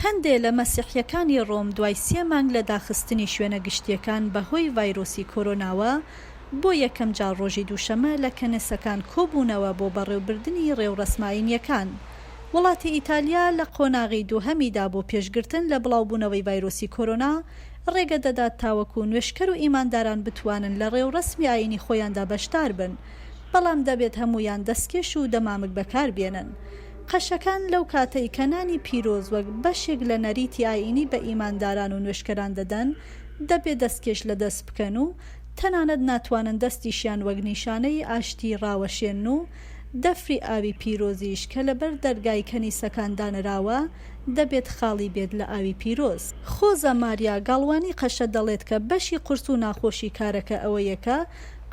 هەندێک لە مەسیحیەکانی ڕۆم دوای 3 مانگ لە داخستنی شوێنە گشتیەکان بەهۆی ڤایرۆسی کۆرۆناوە بۆ یەکەم جار ڕۆژی دووشەمە لە کەنیسەکان کۆبوونەوە بۆ بەڕێوەبردننی ڕێوڕسماییەکان. وڵاتی ئیتالیا لە قۆناغی دووهەمیدا بۆ پێشگرتن لە بڵاوبوونەوەی ڤایرۆسی کۆرۆنا ڕێگە دەدات تاوەکو نوێشکەر و ئیمانداران بتوانن لە ڕێوڕسمی ئاینی خۆیاندا بەشدار بن، بەڵام دەبێت هەمویان دەستکێش و دەمامک بەکاربێنن. قەشەکان لەو کاتەی کەنانی پیرۆز وەک بەشێک لە نەریتی ئاینی بە ئیمانداران و نوێشکەران دەدەن دەبێت دەستکێش لە دەست بکەن و تەنانەت ناتوانن دەستیشیان وەک نیشانەی ئاشتی ڕاوەشێن و دەفری ئاوی پیرۆزیش کە لەبەر دەرگای کەنیسەکان دانراوە دەبێت خاڵی بێت لە ئاوی پیرۆز. خۆزە ماریا گاڵوانی قەشە دەڵێت کە بەشی قورس و ناخۆشی کارەکە ئەوەیەکە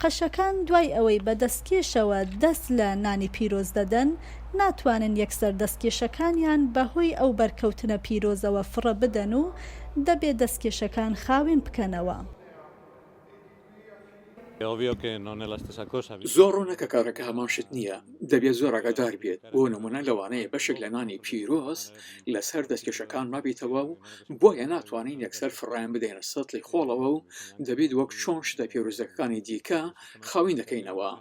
قەشەکان دوای ئەوەی بە دەستکێشەوە دەست لە نانی پیرۆز دەدەن ناتوانن یەکسەر دەستکێشەکانیان بەهۆی ئەو بەرکەوتنە پیرۆزەوە فڕە بدەن و دەبێت دەستکێشەکان خاوین بکەنەوە. زۆر ڕوونەکە کارەکە هەمان شت نییە، دەبێت زۆر ئاگادار بێت. بۆ نمونە لەوانەیە بەشێک لە نانی پیرۆز لەسەر دەستکێشەکان مابێتەوە و بۆیە ناتوانین یەکسەر فڕیان بدەینە سەتڵی خۆڵەوە و دەبێت وەک چۆن شتە پیرۆزەکانی دیکە خاوین دەکەینەوە،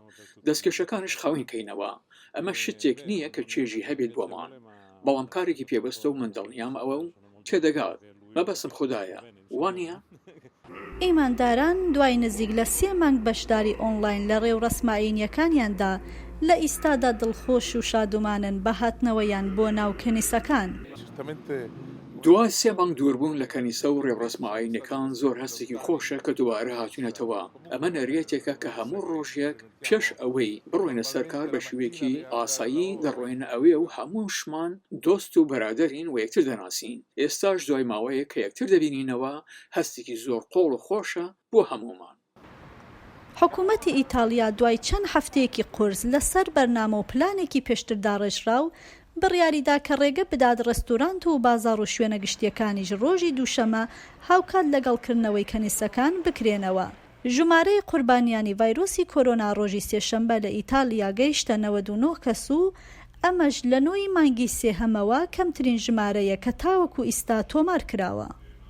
دەستکێشەکانش خاوین کەینەوە. ئەمە شتێک نییە کە چێژی هەبێت بۆمان، بەڵام کارێکی پێبەستە و من دڵنیام ئەوە و تێدەگات مەبەسم خوددایە، وانە؟ ئیمانداران دوای نزیک لە 3 مانگ بەشداری ئۆنلاین لە ڕێوڕسمایینیەکانیاندا لە ئیستادا دڵخۆش و شادومانن بە هاتنەوەیان بۆ ناو کەنیسەکان. دوای 3 مانگ دووربوون لە کەنیسە و ڕێوڕسمایینەکان زۆر هەستێکی خۆشە کە دووبارە هاتوونەتەوە. ئەمە نەریەتێکە کە هەموو ڕۆژێک پێش ئەوەی بڕۆینە سەرکار بە شێوەیەکی ئاسایی دەڕۆینە ئەوێ و هەمووشمان دۆست و بەرادەرین و یەکتر دەناسین. ئێستاش دوای ماوەیە کە یەکتر دەبینینەوە هەستێکی زۆر قۆڵ و خۆشە بۆ هەموومان. حکوومەتی ئیتالیا دوای چەند هەفتەیەکی قورس لەسەر بەرنامە و پلانێکی پێشتر داڕێژرا و بڕیاریدا کە ڕێگە بدات ڕێستۆرانت و بازاڕ و شوێنە گشتیەکانیش ڕۆژی دووشەمە هاوکات لەگەڵکردنەوەی کەنیسەکان بکرێنەوە. ژمارەی قوربانیانی ڤایرۆسی کۆرۆنا ڕۆژی سێشەمبە لە ئیتالیا گەیشتە 99 کەس و ئەمەش لە 9 مانگی سێهەمەوە کەمترین ژمارەیە کە تاوەکو ئیستا تۆمار کراوە.